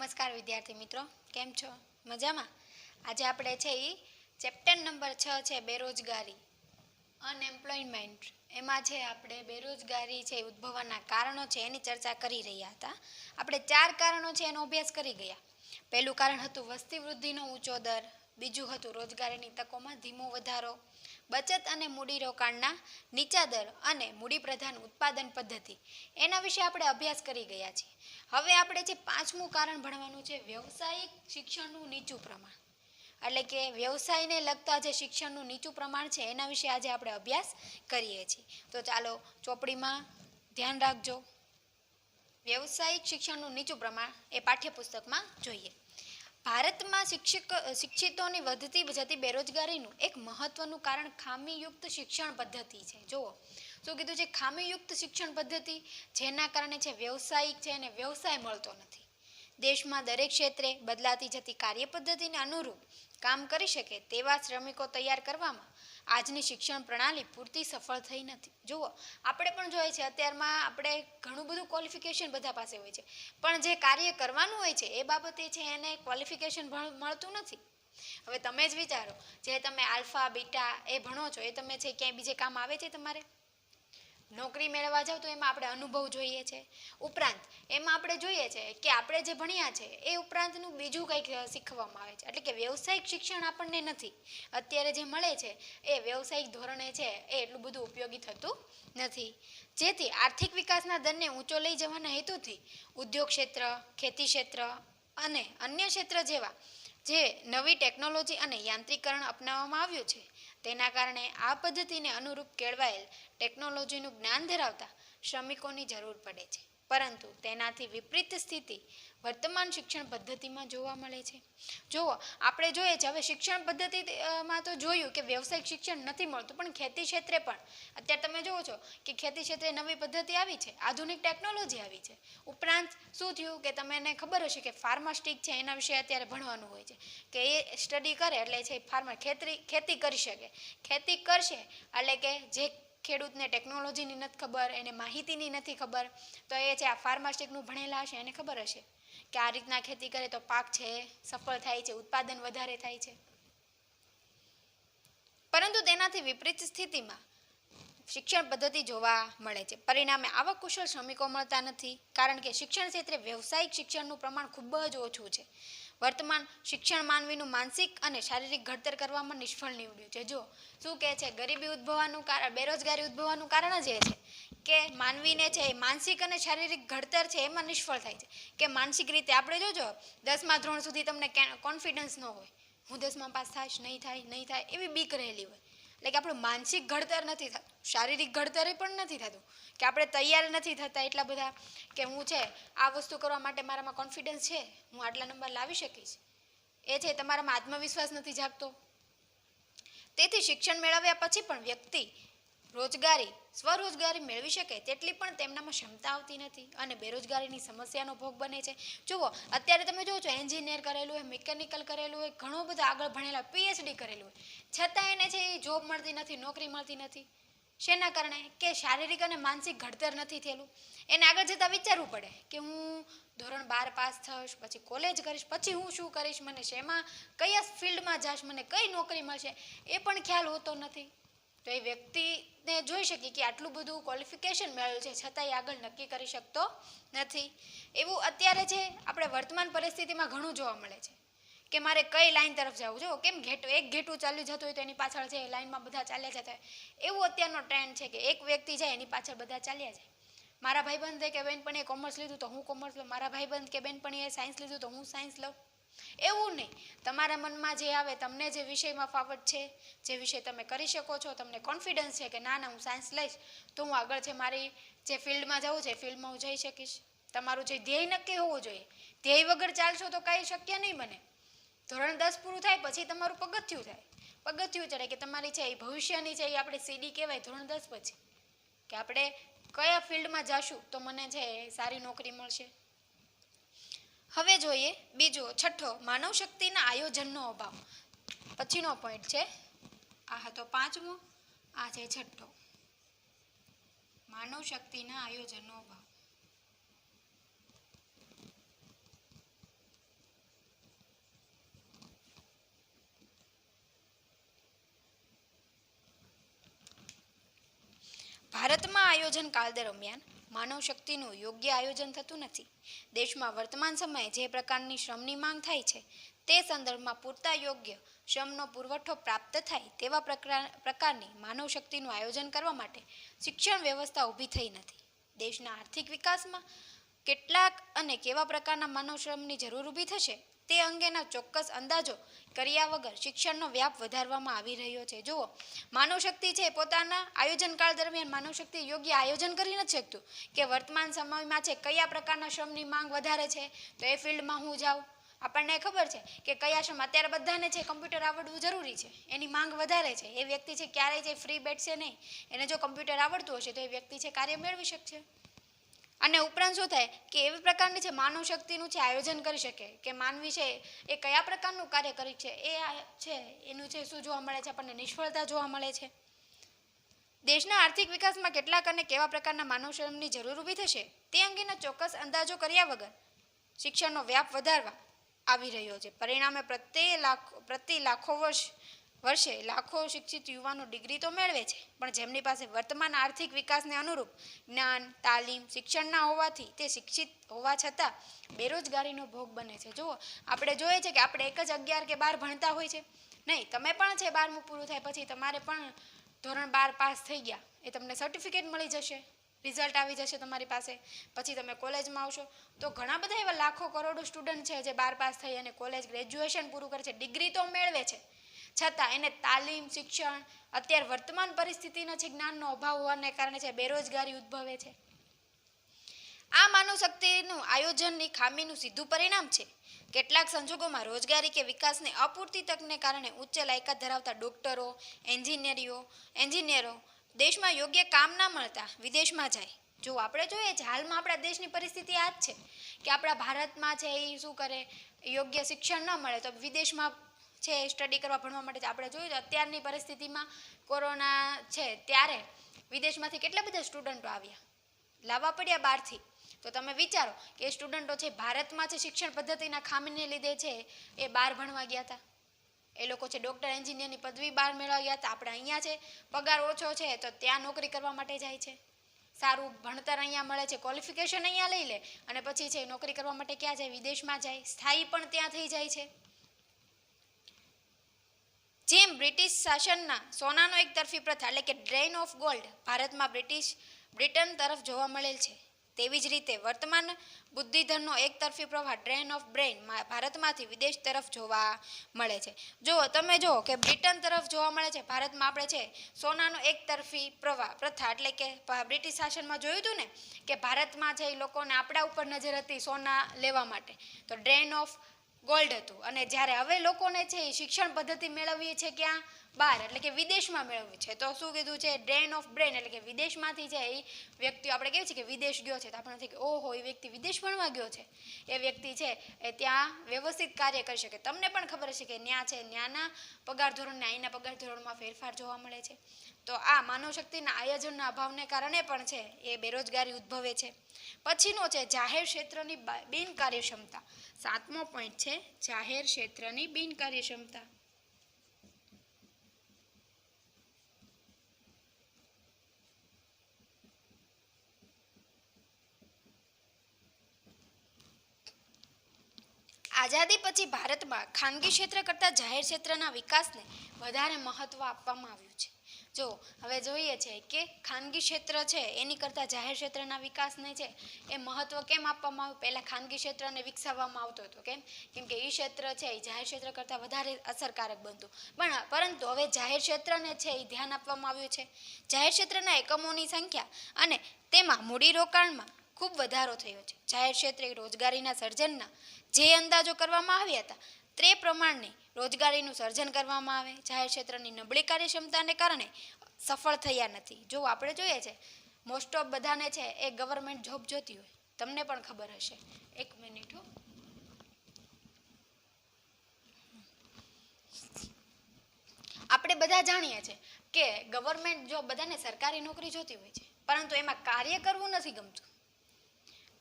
નમસ્કાર વિદ્યાર્થી મિત્રો, કેમ છો? મજામાં? આજે આપણે છે એ ચેપ્ટર નંબર 6 છે બેરોજગારી અનએમ્પ્લોયમેન્ટ. એમાં છે આપણે બેરોજગારી છે ઉદ્ભવવાના કારણો છે એની ચર્ચા કરી રહ્યા હતા. આપણે 4 કારણો છે એનો અભ્યાસ કરી ગયા. પહેલું કારણ હતું વસ્તી વૃદ્ધિનો ઊંચો દર, બીજું હતું રોજગારીની તકોમાં ધીમો વધારો, બચત અને મૂડીરોકાણના નીચા દર અને મૂડીપ્રધાન ઉત્પાદન પદ્ધતિ. એના વિશે આપણે અભ્યાસ કરી ગયા છીએ. હવે આપણે જે પાંચમું કારણ ભણવાનું છે વ્યવસાયિક શિક્ષણનું નીચું પ્રમાણ, એટલે કે વ્યવસાયને લગતા જે શિક્ષણનું નીચું પ્રમાણ છે એના વિશે આજે આપણે અભ્યાસ કરીએ છીએ. તો ચાલો ચોપડીમાં ધ્યાન રાખજો. વ્યવસાયિક શિક્ષણનું નીચું પ્રમાણ એ પાઠ્યપુસ્તકમાં જોઈએ. ભારતમાં શિક્ષિતોની વધતી જતી બેરોજગારીનું એક મહત્વનું કારણ ખામીયુક્ત શિક્ષણ પદ્ધતિ છે. જુઓ શું કીધું છે, ખામીયુક્ત શિક્ષણ પદ્ધતિ, જેના કારણે છે વ્યવસાયિક છે એને વ્યવસાય મળતો નથી. દેશમાં દરેક ક્ષેત્રે બદલાતી જતી કાર્ય પદ્ધતિને અનુરૂપ કામ કરી શકે તેવા શ્રમિકો તૈયાર કરવામાં આજની શિક્ષણ પ્રણાલી પૂરતી સફળ થઈ નથી. જુઓ આપણે પણ જોઈએ છે અત્યારમાં આપણે ઘણું બધું ક્વોલિફિકેશન બધા પાસે હોય છે, પણ જે કાર્ય કરવાનું હોય છે એ બાબતે છે એને ક્વોલિફિકેશન મળતું નથી. હવે તમે જ વિચારો, જે તમે આલ્ફા બીટા એ ભણો છો એ તમે છે ક્યાંય બીજે કામ આવે છે? તમારે નોકરી મેળવવા જાવ તો એમાં આપણે અનુભવ જોઈએ છે. ઉપરાંત એમાં આપણે જોઈએ છે કે આપણે જે ભણ્યા છે એ ઉપરાંતનું બીજું કંઈક શીખવામાં આવે છે. એટલે કે વ્યવસાયિક શિક્ષણ આપણને નથી. અત્યારે જે મળે છે એ વ્યવસાયિક ધોરણે છે એ એટલું બધું ઉપયોગી થતું નથી. જેથી આર્થિક વિકાસના દરને ઊંચો લઈ જવાના હેતુથી ઉદ્યોગ ક્ષેત્ર, ખેતી ક્ષેત્ર અને અન્ય ક્ષેત્ર જેવા જે નવી ટેકનોલોજી અને યાંત્રિકરણ અપનાવવામાં આવ્યું છે તેના કારણે આ પદ્ધતિને અનુરૂપ કેળવાયેલ ટેકનોલોજીનું જ્ઞાન ધરાવતા શ્રમિકોની જરૂર પડે છે. પરંતુ તેનાથી વિપરીત સ્થિતિ વર્તમાન શિક્ષણ પદ્ધતિમાં જોવા મળે છે. જુઓ આપણે જોઈએ છે હવે શિક્ષણ પદ્ધતિમાં તો જોયું કે વ્યવસાયિક શિક્ષણ નથી મળતું, પણ ખેતી ક્ષેત્રે પણ અત્યારે તમે જુઓ છો કે ખેતી ક્ષેત્રે નવી પદ્ધતિ આવી છે, આધુનિક ટેકનોલોજી આવી છે. ઉપરાંત શું થયું કે તમને ખબર હશે કે ફાર્માસ્ટિક છે એના વિશે અત્યારે ભણવાનું હોય છે કે એ સ્ટડી કરે એટલે છે ફાર્મર ખેતી કરી શકે. ખેતી કરશે એટલે કે જે ખેડૂતને ટેકનોલોજીની નથી ખબર, એને માહિતીની નથી ખબર, તો એ છે આ ફાર્માસ્ટિકનું ભણેલા હશે એને ખબર હશે કે આ રીતના ખેતી કરે તો પાક છે સફળ થાય છે, ઉત્પાદન વધારે થાય છે. પરંતુ તેનાથી વિપરીત સ્થિતિમાં શિક્ષણ પદ્ધતિ જોવા મળે છે. પરિણામે આવા કુશળ શ્રમિકો મળતા નથી, કારણ કે શિક્ષણ ક્ષેત્રે વ્યવસાયિક શિક્ષણનું પ્રમાણ ખૂબ જ ઓછું છે. વર્તમાન શિક્ષણ માનવીનું માનસિક અને શારીરિક ઘડતર કરવામાં નિષ્ફળ નીવડ્યું છે. જો શું કહે છે, ગરીબી ઉદ્ભવવાનું કારણ, બેરોજગારી ઉદ્ભવવાનું કારણ જ એ છે કે માનવીને છે માનસિક અને શારીરિક ઘડતર છે એમાં નિષ્ફળ થાય છે. કે માનસિક રીતે આપણે જોજો 10મા ધોરણ સુધી તમને કોન્ફિડન્સ ન હોય, હું 10મા પાસ થાઈશ, નહીં થાય એવી બીક રહેલી હોય. એટલે કે આપણું માનસિક ઘડતર નથી થતું, શારીરિક ઘડતર પણ નથી થતું, કે આપણે તૈયાર નથી થતા એટલા બધા કે હું છે આ વસ્તુ કરવા માટે મારામાં કોન્ફિડન્સ છે, હું આટલા નંબર લાવી શકીશ. એ છે તમારામાં આત્મવિશ્વાસ નથી જાગતો. તેથી શિક્ષણ મેળવ્યા પછી પણ વ્યક્તિ સ્વરોજગારી મેળવી શકે તેટલી પણ તેમનામાં ક્ષમતા આવતી નથી અને બેરોજગારીની સમસ્યાનો ભોગ બને છે. જુઓ અત્યારે તમે જુઓ છો એન્જિનિયર કરેલું હોય, મિકેનિકલ કરેલું હોય, ઘણો બધો આગળ ભણેલા PhD કરેલું હોય, છતાં એને છે એ જોબ મળતી નથી, નોકરી મળતી નથી. શેના કારણે? કે શારીરિક અને માનસિક ઘડતર નથી થયેલું. એને આગળ જતાં વિચારવું પડે કે હું ધોરણ 12 પાસ થઈશ, પછી કોલેજ કરીશ, પછી હું શું કરીશ, મને શેમાં કયા ફિલ્ડમાં જાશ, મને કઈ નોકરી મળશે એ પણ ખ્યાલ હોતો નથી. તો એ વ્યક્તિને જોઈ શકીએ કે આટલું બધું ક્વોલિફિકેશન મેળવ્યું છે છતાં એ આગળ નક્કી કરી શકતો નથી. એવું અત્યારે છે આપણે વર્તમાન પરિસ્થિતિમાં ઘણું જોવા મળે છે કે મારે કઈ લાઈન તરફ જવું. જો કેમ એક ઘેટું ચાલ્યું જતું હોય તો એની પાછળ છે લાઈનમાં બધા ચાલ્યા જતા હોય, એવું અત્યારનો ટ્રેન્ડ છે કે એક વ્યક્તિ જાય એની પાછળ બધા ચાલ્યા જાય. મારા ભાઈબંધ કે બેનપણીએ કોમર્સ લીધું તો હું કોમર્સ લઉં, મારા ભાઈબંધ કે બેનપણીએ સાયન્સ લીધું તો હું સાયન્સ લઉં. એવું નહીં, તમારા મનમાં જે આવે, તમને જે વિષયમાં ફાવટ છે, જે વિષય તમે કરી શકો છો, તમને કોન્ફિડન્સ છે કે ના હું સાયન્સ લઈશ તો હું આગળ છે મારી જે ફિલ્ડમાં જવું છે ફિલ્ડમાં હું જઈ શકીશ. તમારું જે ધ્યેય નક્કી હોવું જોઈએ. ધ્યેય વગર ચાલશો તો કાંઈ શક્ય નહીં બને. ધોરણ 10 પૂરું થાય પછી તમારું પગથિયું થાય, પગથિયું ચડે કે તમારી છે એ ભવિષ્યની છે એ આપણે સીડી કહેવાય ધોરણ 10 પછી, કે આપણે કયા ફિલ્ડમાં જાશું તો મને છે સારી નોકરી મળશે. હવે જોઈએ બીજો, છઠ્ઠો, માનવ શક્તિના આયોજનનો અભાવ. પછીનો પોઈન્ટ છે આ હતો 5મો, આ છે 6ઠ્ઠો, માનવ શક્તિના આયોજનનો અભાવ. ભારતમાં આયોજન કાળ દરમિયાન માનવ શક્તિનું યોગ્ય આયોજન થતું નથી. દેશમાં વર્તમાન સમયે જે પ્રકારની શ્રમની માંગ થાય છે તે સંદર્ભમાં પૂરતા યોગ્ય શ્રમનો પુરવઠો પ્રાપ્ત થાય તેવા પ્રકારની માનવ શક્તિનું આયોજન કરવા માટે શિક્ષણ વ્યવસ્થા ઊભી થઈ નથી. દેશના આર્થિક વિકાસમાં કેટલાક અને કેવા પ્રકારના માનવ શ્રમની જરૂર ઊભી થશે તે અંગેના ચોક્કસ અંદાજો કર્યા વગર શિક્ષણનો વ્યાપ વધારવામાં આવી રહ્યો છે. જુઓ, માનવ શક્તિ છે પોતાના આયોજનકાળ દરમિયાન માનવ શક્તિ યોગ્ય આયોજન કરી નથી શકતું કે વર્તમાન સમયમાં છે કયા પ્રકારના શ્રમની માંગ વધારે છે તો એ ફિલ્ડમાં હું જાઉં. આપણને ખબર છે કે કયા શ્રમ અત્યારે બધાને છે કમ્પ્યુટર આવડવું જરૂરી છે, એની માંગ વધારે છે. એ વ્યક્તિ છે ક્યારેય છે ફ્રી બેઠશે નહીં. એને જો કમ્પ્યુટર આવડતું હશે તો એ વ્યક્તિ છે કાર્ય મેળવી શકશે. અને ઉપરાંત શું થાય કે એવી પ્રકારની છે માનવ શક્તિનું છે આયોજન કરી શકે કે માનવી છે એ કયા પ્રકારનું કાર્ય કરી છે એ છે એનું છે શું જોવા મળે છે, આપણને નિષ્ફળતા જોવા મળે છે. દેશના આર્થિક વિકાસમાં કેટલાક અને કેવા પ્રકારના માનવ શ્રમની જરૂર ઊભી થશે તે અંગેના ચોક્કસ અંદાજો કર્યા વગર શિક્ષણનો વ્યાપ વધારવા આવી રહ્યો છે. પરિણામે પ્રતિ વર્ષે લાખો શિક્ષિત યુવાનો ડિગ્રી તો મેળવે છે, પણ જેમની પાસે વર્તમાન આર્થિક વિકાસને અનુરૂપ જ્ઞાન, તાલીમ, શિક્ષણ ના હોવાથી તે શિક્ષિત હોવા છતાં બેરોજગારીનો ભોગ બને છે. જુઓ, આપણે જોઈએ છે કે આપણે એક જ 11 કે 12 ભણતા હોય છે. નહીં, તમે પણ છે 12મું પૂરું થાય પછી તમારે પણ ધોરણ 12 પાસ થઈ ગયા એ તમને સર્ટિફિકેટ મળી જશે, રિઝલ્ટ આવી જશે તમારી પાસે. પછી તમે કોલેજમાં આવશો તો ઘણા બધા એવા લાખો કરોડો સ્ટુડન્ટ છે જે 12 પાસ થઈ અને કોલેજ ગ્રેજ્યુએશન પૂરું કરે છે, ડિગ્રી તો મેળવે છે, છતાં એને તાલીમ, શિક્ષણ, અત્યારે વર્તમાન પરિસ્થિતિનો છે જ્ઞાનનો અભાવ હોવાને કારણે છે બેરોજગારી ઉદ્ભવે છે. આ માનવ શક્તિનું આયોજનની ખામીનું સીધું પરિણામ છે કેટલાક સંજોગોમાં રોજગારી કે વિકાસને અપૂરતી તકને કારણે ઉચ્ચ લાયકાત ધરાવતા ડોક્ટરો, એન્જિનિયરો દેશમાં યોગ્ય કામ ના મળતા વિદેશમાં જાય. જો આપણે જોઈએ છે હાલમાં આપણા દેશની પરિસ્થિતિ આ જ છે કે આપણા ભારતમાં છે એ શું કરે, યોગ્ય શિક્ષણ ન મળે તો વિદેશમાં છે સ્ટડી કરવા ભણવા માટે. આપણે જોયું તો અત્યારની પરિસ્થિતિમાં કોરોના છે ત્યારે વિદેશમાંથી કેટલા બધા સ્ટુડન્ટો આવ્યા, લાવવા પડ્યા બહારથી. તો તમે વિચારો કે એ સ્ટુડન્ટો છે ભારતમાં છે શિક્ષણ પદ્ધતિના ખામીને લીધે છે એ બહાર ભણવા ગયા હતા. એ લોકો છે ડૉક્ટર, એન્જિનિયરની પદવી બહાર મેળવવા ગયા હતા. આપણે અહીંયા છે પગાર ઓછો છે તો ત્યાં નોકરી કરવા માટે જાય છે, સારું ભણતર અહીંયા મળે છે, ક્વોલિફિકેશન અહીંયા લઈ લે અને પછી છે નોકરી કરવા માટે ક્યાં જાય, વિદેશમાં જાય, સ્થાયી પણ ત્યાં થઈ જાય છે. જેમ બ્રિટિશ શાસનના સોનાનો એક તરફી પ્રથા એટલે કે ડ્રેન ઓફ ગોલ્ડ ભારતમાં બ્રિટન તરફ જોવા મળેલ છે, તેવી જ રીતે વર્તમાન બુદ્ધિધનનો એક તરફી પ્રવાહ ડ્રેન ઓફ બ્રેઇન ભારતમાંથી વિદેશ તરફ જોવા મળે છે. જો તમે જો કે બ્રિટન તરફ જોવા મળે છે, ભારતમાં આપણે છે સોનાનો એક તરફી પ્રથા એટલે કે બ્રિટિશ શાસનમાં જોયું હતું ને કે ભારતમાં છે એ લોકોને આપણા ઉપર નજર હતી સોના લેવા માટે, તો ડ્રેન ઓફ ગોલ્ડ હતું. અને જ્યારે હવે લોકોને છે એ શિક્ષણ પદ્ધતિ મેળવવી છે ક્યાં, બહાર એટલે કે વિદેશમાં મેળવવી છે, તો શું કીધું છે ડ્રેન ઓફ બ્રેન એટલે કે વિદેશમાંથી છે એ વ્યક્તિઓ આપણે કહીએ છીએ કે વિદેશ ગયો છે તો આપણે નથી કે ઓહો એ વ્યક્તિ વિદેશ ભણવા ગયો છે, એ વ્યક્તિ છે એ ત્યાં વ્યવસ્થિત કાર્ય કરી શકે. તમને પણ ખબર હશે કે ત્યાં છે ત્યાંના પગાર ધોરણને અહીંના પગાર ધોરણમાં ફેરફાર જોવા મળે છે. તો આ માનવ શક્તિના આયોજનના અભાવને કારણે પણ છે એ બેરોજગારી ઉદ્ભવે છે. પછીનો છે જાહેર ક્ષેત્રની બિનકાર્યક્ષમતા. 7મો પોઈન્ટ છે જાહેર ક્ષેત્રની બિનકાર્યક્ષમતા. આઝાદી પછી ભારતમાં ખાનગી ક્ષેત્ર કરતાં જાહેર ક્ષેત્રના વિકાસને વધારે મહત્ત્વ આપવામાં આવ્યું છે. જો હવે જોઈએ છે કે ખાનગી ક્ષેત્ર છે એની કરતાં જાહેર ક્ષેત્રના વિકાસને છે એ મહત્ત્વ કેમ આપવામાં આવ્યું. પહેલાં ખાનગી ક્ષેત્રને વિકસાવવામાં આવતો હતો, કેમ કે એ ક્ષેત્ર છે એ જાહેર ક્ષેત્ર કરતાં વધારે અસરકારક બનતું, પરંતુ હવે જાહેર ક્ષેત્રને છે એ ધ્યાન આપવામાં આવ્યું છે. જાહેર ક્ષેત્રના એકમોની સંખ્યા અને તેમાં મૂડીરોકાણમાં ખૂબ વધારો થયો છે. જાહેર ક્ષેત્રે રોજગારીના સર્જનના જે અંદાજો કરવામાં આવ્યા હતા તે પ્રમાણે રોજગારીનું સર્જન કરવામાં આવે. જાહેર ક્ષેત્રની નબળી કાર્યક્ષમતાને કારણે સફળ થયા નથી. જો આપણે જોઈએ છે મોસ્ટ ઓફ બધાને છે એ ગવર્મેન્ટ જોબ જોતી હોય, તમને પણ ખબર હશે. એક મિનિટ હો. આપણે બધા જાણીએ છીએ કે ગવર્મેન્ટ જોબ બધાને સરકારી નોકરી જોતી હોય છે, પરંતુ એમાં કાર્ય કરવું નથી ગમતું.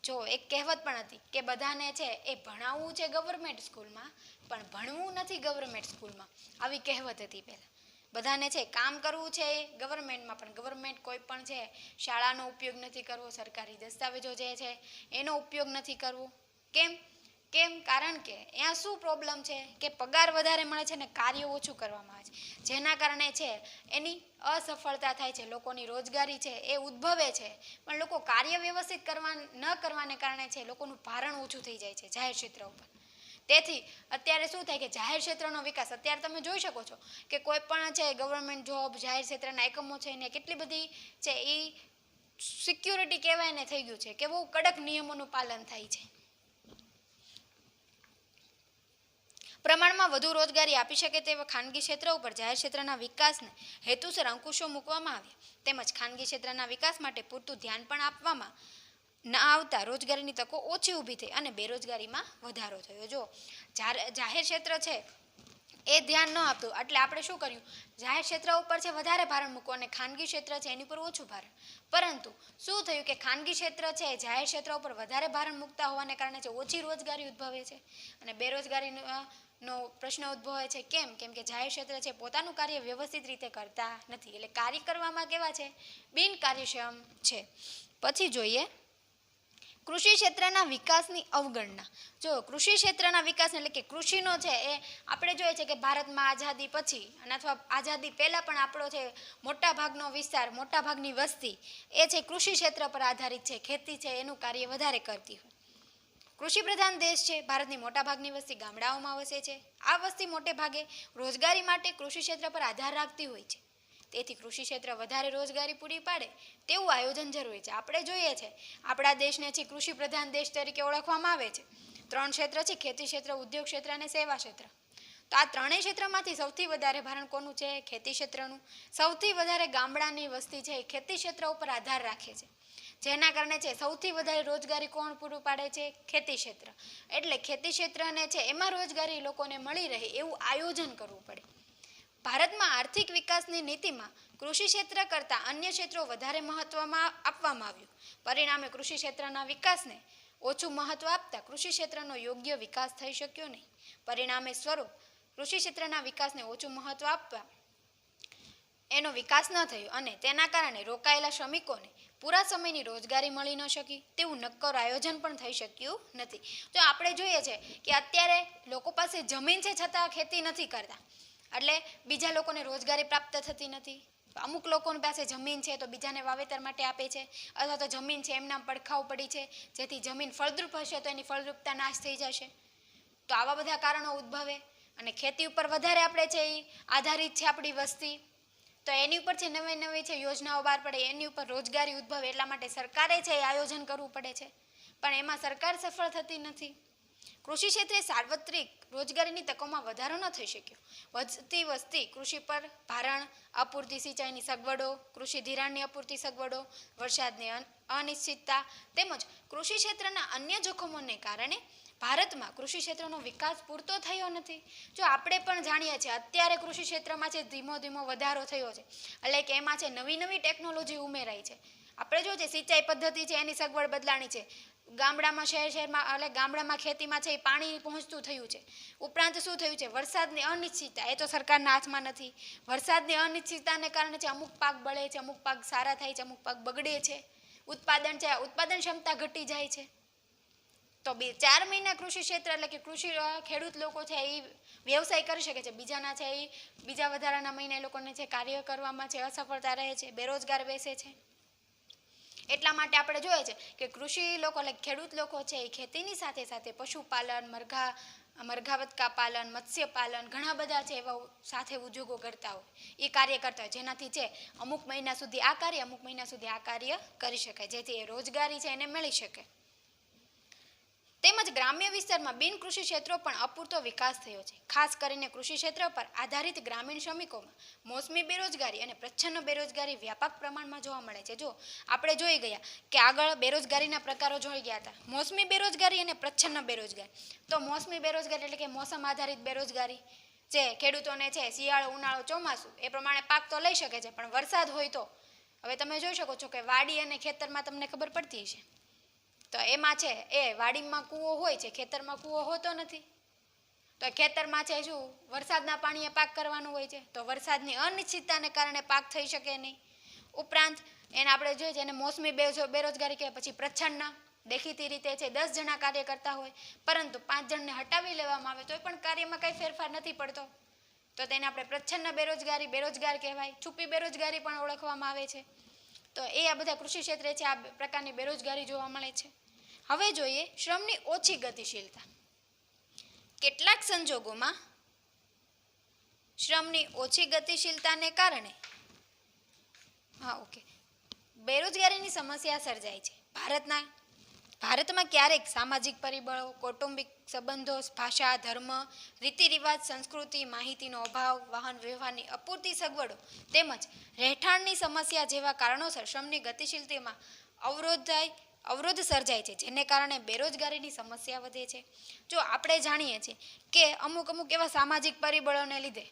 જો એક કહેવત પણ હતી કે બધાને છે એ ભણાવવું છે ગવર્મેન્ટ સ્કૂલમાં પણ ભણવું નથી ગવર્મેન્ટ સ્કૂલમાં, આવી કહેવત હતી પહેલાં. બધાને છે કામ કરવું છે ગવર્મેન્ટમાં, પણ ગવર્મેન્ટ કોઈ પણ છે શાળાનો ઉપયોગ નથી કરવો, સરકારી દસ્તાવેજો જે છે એનો ઉપયોગ નથી કરવો. કેમ કારણ કે અહીંયા શું પ્રોબ્લેમ છે કે પગાર વધારે મળે છે ને કાર્ય ઓછું કરવામાં આવે છે, જેના કારણે છે એની અસફળતા થાય છે, લોકોની રોજગારી છે એ ઉદ્ભવે છે, પણ લોકો કાર્ય વ્યવસ્થિત ન કરવાને કારણે છે લોકોનું ભારણ ઓછું થઈ જાય છે જાહેર ક્ષેત્ર ઉપર. તેથી અત્યારે શું થાય કે જાહેર ક્ષેત્રનો વિકાસ અત્યારે તમે જોઈ શકો છો કે કોઈ પણ છે ગવર્મેન્ટ જોબ, જાહેર ક્ષેત્રના એકમો છે ને કેટલી બધી છે એ સિક્યુરિટી કહેવાય ને થઈ ગયું છે કે બહુ કડક નિયમોનું પાલન થાય છે. પ્રમાણમાં વધુ રોજગારી આપી શકે તેવા ખાનગી ક્ષેત્ર ઉપર જાહેર ક્ષેત્રના વિકાસને હેતુસર અંકુશો મૂકવામાં આવ્યા, તેમજ ખાનગી ક્ષેત્રના વિકાસ માટે પૂરતું ધ્યાન પણ આપવામાં ન આવતા રોજગારીની તકો ઓછી ઊભી થઈ અને બેરોજગારીમાં વધારો થયો. જો જાહેર ક્ષેત્ર છે એ ધ્યાન ન આપતું એટલે આપણે શું કર્યું, જાહેર ક્ષેત્ર ઉપર છે વધારે ભારણ મૂકવું અને ખાનગી ક્ષેત્ર છે એની ઉપર ઓછું ભારણ. પરંતુ શું થયું કે ખાનગી ક્ષેત્ર છે જાહેર ક્ષેત્ર ઉપર વધારે ભારણ મૂકતા હોવાને કારણે છે ઓછી રોજગારી ઉદ્ભવે છે અને બેરોજગારીનો પ્રશ્ન ઉદ્ભવે છે. કેમ કે જાહેર ક્ષેત્ર છે પોતાનું કાર્ય વ્યવસ્થિત રીતે કરતા નથી, એટલે કાર્ય કરવામાં કેવા છે, બિનકાર્યક્ષમ છે. પછી જોઈએ કૃષિ ક્ષેત્રના વિકાસની અવગણના. જો કૃષિ ક્ષેત્રના વિકાસ એટલે કે કૃષિનો છે એ આપણે જોઈએ છે કે ભારતમાં આઝાદી પછી અને અથવા આઝાદી પહેલાં પણ આપણો છે મોટાભાગનો વિસ્તાર, મોટાભાગની વસ્તી એ છે કૃષિ ક્ષેત્ર પર આધારિત છે, ખેતી છે એનું કાર્ય વધારે કરતી હોય. કૃષિ પ્રધાન દેશ છે, ભારતની મોટાભાગની વસ્તી ગામડાઓમાં વસે છે. આ વસ્તી મોટે ભાગે રોજગારી માટે કૃષિ ક્ષેત્ર પર આધાર રાખતી હોય છે. તેથી કૃષિ ક્ષેત્ર વધારે રોજગારી પૂરી પાડે તેવું આયોજન જરૂરી છે. આપણે જોઈએ છે આપણા દેશને છે કૃષિ પ્રધાન દેશ તરીકે ઓળખવામાં આવે છે. 3 ક્ષેત્ર છે, ખેતી ક્ષેત્ર, ઉદ્યોગ ક્ષેત્ર અને સેવા ક્ષેત્ર. તો આ ત્રણેય ક્ષેત્રમાંથી સૌથી વધારે ભારણ કોનું છે, ખેતી ક્ષેત્રનું. સૌથી વધારે ગામડાની વસ્તી છે એ ખેતી ક્ષેત્ર ઉપર આધાર રાખે છે, જેના કારણે છે સૌથી વધારે રોજગારી કોણ પૂરું પાડે છે, ખેતી ક્ષેત્ર. એટલે ખેતી ક્ષેત્રને છે એમાં રોજગારી લોકોને મળી રહે એવું આયોજન કરવું પડે. ભારતમાં આર્થિક વિકાસની નીતિમાં કૃષિ ક્ષેત્ર કરતાં અન્ય ક્ષેત્રો વધારે મહત્વમાં આપવામાં આવ્યું. પરિણામે કૃષિ ક્ષેત્રના વિકાસને ઓછું મહત્વ આપતા કૃષિ ક્ષેત્રનો યોગ્ય વિકાસ થઈ શક્યો નહીં. પરિણામે સ્વરૂપ કૃષિ ક્ષેત્રના વિકાસને ઓછું મહત્વ આપવા એનો વિકાસ ન થયો અને તેના કારણે રોકાયેલા શ્રમિકોને પૂરા સમયની રોજગારી મળી ન શકી તેવું નક્કર આયોજન પણ થઈ શક્યું નથી. જો આપણે જોઈએ છે કે અત્યારે લોકો પાસે જમીન છે છતાં ખેતી નથી કરતા, એટલે બીજા લોકોને રોજગારી પ્રાપ્ત થતી નથી. અમુક લોકો પાસે જમીન છે તો બીજાને વાવેતર માટે આપે છે, અથવા તો જમીન છે એમના પડખાઉ પડી છે જેથી જમીન ફળદ્રુપ હશે તો એની ફળદ્રુપતા નાશ થઈ જશે. તો આવા બધા કારણો ઉદ્ભવે અને ખેતી ઉપર વધારે આપણે છે એ આધારિત છે આપણી વસ્તી, તો એની ઉપર છે નવી છે યોજનાઓ બહાર પડે, એની ઉપર રોજગારી ઉદ્ભવે. એટલા માટે સરકારે છે એ આયોજન કરવું પડે છે, પણ એમાં સરકાર સફળ થતી નથી. કૃષિ ક્ષેત્રે સાર્વત્રિક રોજગારીની તકોમાં વધારો ન થઈ શક્યો. વધતી વસ્તી, કૃષિ પર ભારણ, અપૂરતી સિંચાઈની સગવડો, કૃષિ ધિરાણની અપૂરતી સગવડો, વરસાદની અનિશ્ચિતતા તેમજ કૃષિ ક્ષેત્રના અન્ય જોખમોને કારણે ભારતમાં કૃષિ ક્ષેત્રનો વિકાસ પૂરતો થયો નથી. જો આપણે પણ જાણીએ છીએ અત્યારે કૃષિ ક્ષેત્રમાં છે ધીમો વધારો થયો છે, એટલે કે એમાં છે નવી ટેકનોલોજી ઉમેરાઈ છે. આપણે જો છે સિંચાઈ પદ્ધતિ છે એની સગવડ બદલાણી છે, ગામડામાં શહેરમાં એટલે ગામડામાં ખેતીમાં છે એ પાણી પહોંચતું થયું છે. ઉપરાંત શું થયું છે, વરસાદની અનિશ્ચિતતા, એ તો સરકારના હાથમાં નથી. વરસાદની અનિશ્ચિતતાને કારણે છે અમુક પાક બળે છે, અમુક પાક સારા થાય છે, અમુક પાક બગડે છે. ઉત્પાદન ક્ષમતા ઘટી જાય છે. તો 4 મહિના કૃષિ ક્ષેત્ર એટલે કે કૃષિ ખેડૂત લોકો છે એ વ્યવસાય કરી શકે છે, બીજાના છે એ બીજા વધારાના મહિના લોકોને છે કાર્ય કરવામાં છે અસફળતા રહે છે, બેરોજગાર બેસે છે. એટલા માટે આપણે જોઈએ છે કે કૃષિ લોકો એટલે ખેડૂત લોકો છે એ ખેતીની સાથે સાથે પશુપાલન, મરઘાવત્કા પાલન, મત્સ્યપાલન ઘણા બધા છે એવા સાથે ઉદ્યોગો કરતા હોય, એ કાર્ય કરતા હોય, જેનાથી છે અમુક મહિના સુધી આ કાર્ય, અમુક મહિના સુધી આ કાર્ય કરી શકાય, જેથી એ રોજગારી છે એને મળી શકે. તેમજ ગ્રામ્ય વિસ્તારમાં બિનકૃષિ ક્ષેત્રો પણ અપૂરતો વિકાસ થયો છે. ખાસ કરીને કૃષિ ક્ષેત્ર પર આધારિત ગ્રામીણ શ્રમિકોમાં મોસમી બેરોજગારી અને પ્રચ્છન્ન બેરોજગારી વ્યાપક પ્રમાણમાં જોવા મળે છે. જો આપણે જોઈ ગયા કે આગળ બેરોજગારીના પ્રકારો જોઈ ગયા હતા, મોસમી બેરોજગારી અને પ્રચ્છન્ન બેરોજગારી. તો મોસમી બેરોજગારી એટલે કે મોસમ આધારિત બેરોજગારી, જે ખેડૂતોને છે શિયાળો, ઉનાળો, ચોમાસું એ પ્રમાણે પાક તો લઈ શકે છે, પણ વરસાદ હોય તો હવે તમે જોઈ શકો છો કે વાડી અને ખેતરમાં તમને ખબર પડતી છે, તો એમાં છે એ વાડીમાં કૂવો હોય છે, ખેતરમાં કૂવો હોતો નથી. તો ખેતરમાં છે શું વરસાદના પાણીએ પાક કરવાનો હોય છે, તો વરસાદની અનિશ્ચિતતાને કારણે પાક થઈ શકે નહીં. ઉપરાંત એને આપણે જોઈએ છે એને મોસમી બેરોજગારી કહેવાય. પછી પ્રચ્છન્ન, દેખીતી રીતે છે 10 જણા કાર્ય કરતા હોય પરંતુ 5 જણને હટાવી લેવામાં આવે તો પણ કાર્યમાં કંઈ ફેરફાર નથી પડતો, તો તેને આપણે પ્રચ્છન્ન બેરોજગારી, બેરોજગાર કહેવાય. છુપી બેરોજગારી પણ ઓળખવામાં આવે છે. તો એ આ બધા કૃષિ ક્ષેત્રે છે આ પ્રકારની બેરોજગારી જોવા મળે છે. હવે જોઈએ શ્રમની ઓછી ગતિશીલતા. કેટલાક સંજોગોમાં શ્રમની ઓછી ગતિશીલતાને કારણે બેરોજગારીની સમસ્યા સર્જાય છે. ભારતમાં ક્યારેક સામાજિક પરિબળો, કૌટુંબિક સંબંધો, ભાષા, ધર્મ, રીતિ રિવાજ, સંસ્કૃતિ, માહિતીનો અભાવ, વાહન વ્યવહારની અપૂરતી સગવડો તેમજ રહેઠાણની સમસ્યા જેવા કારણોસર શ્રમની ગતિશીલતામાં અવરોધ સર્જાય છે, જેને કારણે બેરોજગારીની સમસ્યા વધે છે. જો આપણે જાણીએ છીએ કે અમુક એવા સામાજિક પરિબળોને લીધે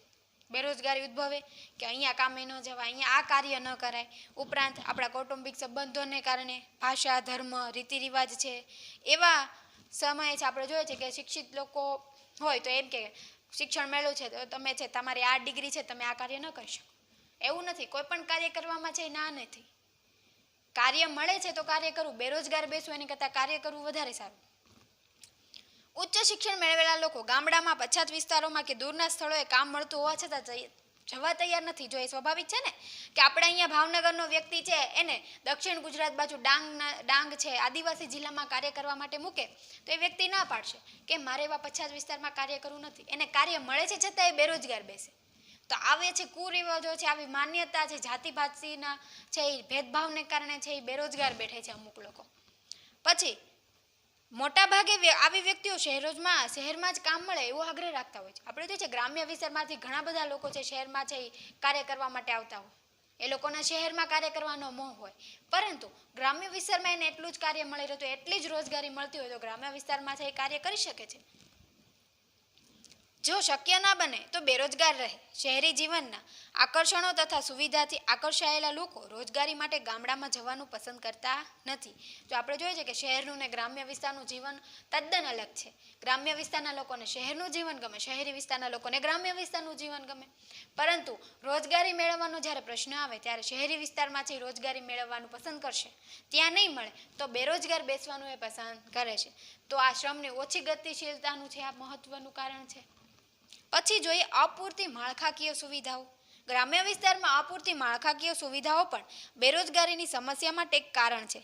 બેરોજગારી ઉદ્ભવે કે અહીંયા કામે ન જવાય, અહીંયા આ કાર્ય ન કરાય. ઉપરાંત આપણા કૌટુંબિક સંબંધોને કારણે ભાષા, ધર્મ, રીતિ રિવાજ છે એવા સમયે છે આપણે જોઈએ છે કે શિક્ષિત લોકો હોય તો એમ કે શિક્ષણ મેળવ્યું છે તો તમે છે તમારી આ ડિગ્રી છે તમે આ કાર્ય ન કરી શકો. એવું નથી, કોઈ પણ કાર્ય કરવામાં છે ના નથી. કાર્ય મળે છે તો કાર્ય કરવું, બેરોજગાર બેસવું એની કરતાં કાર્ય કરવું વધારે સારું. ઉચ્ચ શિક્ષણ મેળવેલા લોકો ગામડામાં, પછાત વિસ્તારોમાં કે દૂરના સ્થળોએ કામ મળતું હોવા છતાં જવા તૈયાર નથી. જો એ સ્વાભાવિક છે ને કે આપણે અહીંયા ભાવનગરનો વ્યક્તિ છે એને દક્ષિણ ગુજરાત બાજુ ડાંગ છે આદિવાસી જિલ્લામાં કાર્ય કરવા માટે મૂકે તો એ વ્યક્તિ ના પાડશે કે મારે એવા પછાત વિસ્તારમાં કાર્ય કરવું નથી. એને કાર્ય મળે છે છતાં એ બેરોજગાર બેસે. તો આવે છે કુરિવાજો છે, આવી માન્યતા છે, જાતિભાતીના છે એ ભેદભાવને કારણે છે એ બેરોજગાર બેઠે છે અમુક લોકો. પછી મોટા ભાગે આવી વ્યક્તિઓ શહેરમાં જ કામ મળે એવો આગ્રહ રાખતા હોય છે. આપણે જોઈએ છે ગ્રામ્ય વિસ્તારમાંથી ઘણા બધા લોકો છે શહેરમાં છે કાર્ય કરવા માટે આવતા હોય. એ લોકોને શહેરમાં કાર્ય કરવાનો મોહ હોય, પરંતુ ગ્રામ્ય વિસ્તારમાં એને એટલું જ કાર્ય મળી રહેતું, એટલી જ રોજગારી મળતી હોય તો ગ્રામ્ય વિસ્તારમાં છે એ કાર્ય કરી શકે છે. જો શક્ય ના બને તો બેરોજગાર રહે. શહેરી જીવનના આકર્ષણો તથા સુવિધાથી આકર્ષાયેલા લોકો રોજગારી માટે ગામડામાં જવાનું પસંદ કરતા નથી. જો આપણે જોઈએ છે કે શહેરનું ને ગ્રામ્ય વિસ્તારનું જીવન તદ્દન અલગ છે. ગ્રામ્ય વિસ્તારના લોકોને શહેરનું જીવન ગમે, શહેરી વિસ્તારના લોકોને ગ્રામ્ય વિસ્તારનું જીવન ગમે. પરંતુ રોજગારી મેળવવાનો જ્યારે પ્રશ્ન આવે ત્યારે શહેરી વિસ્તારમાંથી રોજગારી મેળવવાનું પસંદ કરશે. ત્યાં નહીં મળે તો બેરોજગાર બેસવાનું એ પસંદ કરે છે. તો આ શ્રમની ઓછી ગતિશીલતાનું છે આ મહત્વનું કારણ છે. પછી જોઈએ અપૂરતી માળખાકીય સુવિધાઓ. ગ્રામ્ય વિસ્તારમાં અપૂરતી માળખાકીય સુવિધાઓ પણ બેરોજગારીની સમસ્યા માટે એક કારણ છે.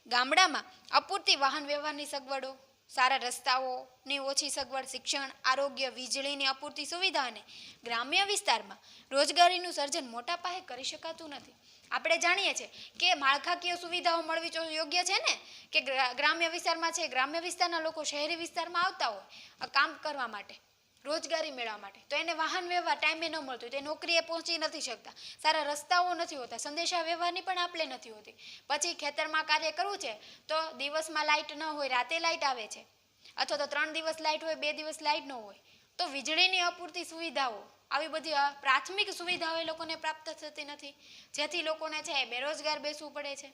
ગામડામાં અપૂરતી વાહન વ્યવહારની સગવડો, સારા રસ્તાઓની ઓછી સગવડ, શિક્ષણ, આરોગ્ય, વીજળીની અપૂરતી સુવિધા અને ગ્રામ્ય વિસ્તારમાં રોજગારીનું સર્જન મોટા પાયે કરી શકાતું નથી. આપણે જાણીએ છીએ કે માળખાકીય સુવિધાઓ મળવી તો યોગ્ય છે ને કે ગ્રામ્ય વિસ્તારમાં છે ગ્રામ્ય વિસ્તારના લોકો શહેરી વિસ્તારમાં આવતા હોય કામ કરવા માટે, રોજગારી મેળવવા માટે, તો એને વાહન વ્યવહાર ટાઈમે ન મળતું હોય, તે નોકરીએ પહોંચી નથી શકતા, સારા રસ્તાઓ નથી હોતા, સંદેશા વ્યવહારની પણ આપલે નથી હોતી. પછી ખેતરમાં કાર્ય કરવું છે તો દિવસમાં લાઇટ ન હોય, રાતે લાઇટ આવે છે, અથવા તો 3 દિવસ લાઇટ હોય, 2 દિવસ લાઇટ ન હોય, તો વીજળીની અપૂરતી સુવિધાઓ, આવી બધી પ્રાથમિક સુવિધાઓ એ લોકોને પ્રાપ્ત થતી નથી, જેથી લોકોને છે બેરોજગાર બેસવું પડે છે.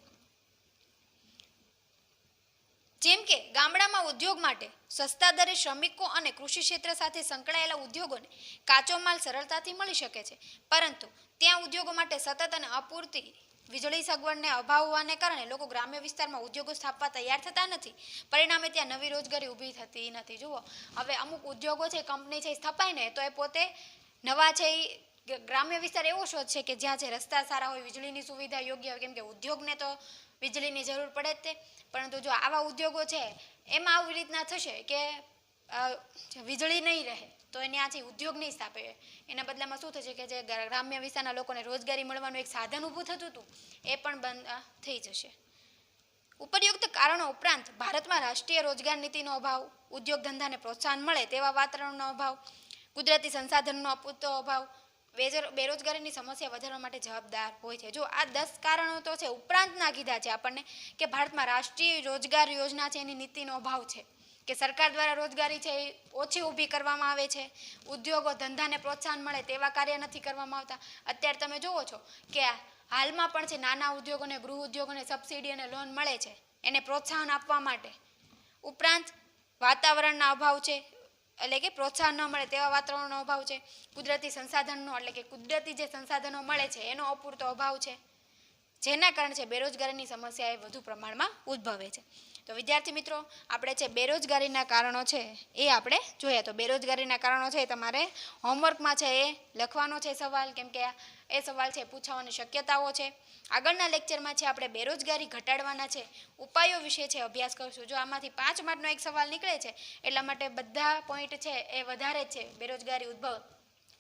જેમ કે ગામડામાં ઉદ્યોગ માટે સસ્તા દરે શ્રમિકો અને કૃષિ ક્ષેત્ર સાથે સંકળાયેલા ઉદ્યોગોને કાચો માલ સરળતાથી મળી શકે છે, પરંતુ ત્યાં ઉદ્યોગો માટે સતત અને અપૂરતી વીજળી સગવડને અભાવ હોવાને કારણે લોકો ગ્રામ્ય વિસ્તારમાં ઉદ્યોગો સ્થાપવા તૈયાર થતા નથી. પરિણામે ત્યાં નવી રોજગારી ઊભી થતી નથી. જુઓ, હવે અમુક ઉદ્યોગો છે, કંપની છે, સ્થપાય ને તો એ પોતે નવા છે એ ગ્રામ્ય વિસ્તાર એવો શોધ છે કે જ્યાં છે રસ્તા સારા હોય, વીજળીની સુવિધા યોગ્ય હોય, કેમ કે ઉદ્યોગને તો વીજળીની જરૂર પડે જ તે. પરંતુ જો આવા ઉદ્યોગો છે એમાં આવી રીતના થશે કે વીજળી નહીં રહે તો એને આથી ઉદ્યોગ નહીં સ્થાપે, એના બદલામાં શું થશે કે જે ગ્રામ્ય વિસ્તારના લોકોને રોજગારી મળવાનું એક સાધન ઊભું થતું હતું એ પણ બંધ થઈ જશે. ઉપરયુક્ત કારણો ઉપરાંત ભારતમાં રાષ્ટ્રીય રોજગાર નીતિનો અભાવ, ઉદ્યોગ ધંધાને પ્રોત્સાહન મળે તેવા વાતાવરણનો અભાવ, કુદરતી સંસાધનનો અપૂરતો અભાવ બેરોજગારીની સમસ્યા વધારવા માટે જવાબદાર હોય છે. જો આ 10 કારણો તો છે, ઉપરાંતના કીધા છે આપણને કે ભારતમાં રાષ્ટ્રીય રોજગાર યોજના છે એની નીતિનો અભાવ છે, કે સરકાર દ્વારા રોજગારી છે એ ઓછી ઊભી કરવામાં આવે છે, ઉદ્યોગો ધંધાને પ્રોત્સાહન મળે તેવા કાર્ય નથી કરવામાં આવતા. અત્યારે તમે જુઓ છો કે હાલમાં પણ છે નાના ઉદ્યોગોને, ગૃહ ઉદ્યોગોને સબસિડી અને લોન મળે છે એને પ્રોત્સાહન આપવા માટે. ઉપરાંત વાતાવરણના અભાવ છે, એટલે કે પ્રોત્સાહન ન મળે તેવા વાતાવરણનો અભાવ છે, કુદરતી સંસાધનનો એટલે કે કુદરતી જે સંસાધનો મળે છે એનો અપૂરતો અભાવ છે, જેના કારણે છે બેરોજગારીની સમસ્યા એ વધુ પ્રમાણમાં ઉદ્ભવે છે. તો વિદ્યાર્થી મિત્રો, આપણે છે બેરોજગારીના કારણો છે એ આપણે જોઈએ. તો બેરોજગારીના કારણો છે તમારે હોમવર્કમાં છે એ લખવાનો છે સવાલ, કેમ કે એ સવાલ છે પૂછાવાની શક્યતાઓ છે. આગળના લેક્ચરમાં છે આપણે બેરોજગારી ઘટાડવાના છે ઉપાયો વિશે છે અભ્યાસ કરશું. જો આમાંથી 5 માર્કનો એક સવાલ નીકળે છે એટલા માટે બધા પોઈન્ટ છે એ વધારે જ છે. બેરોજગારી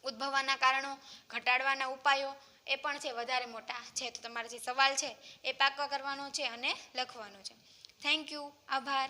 ઉદ્ભવવાના કારણો, ઘટાડવાના ઉપાયો એ પણ છે વધારે મોટા છે. તો તમારે જે સવાલ છે એ પાક્કા કરવાનો છે અને લખવાનો છે. Thank you. આભાર.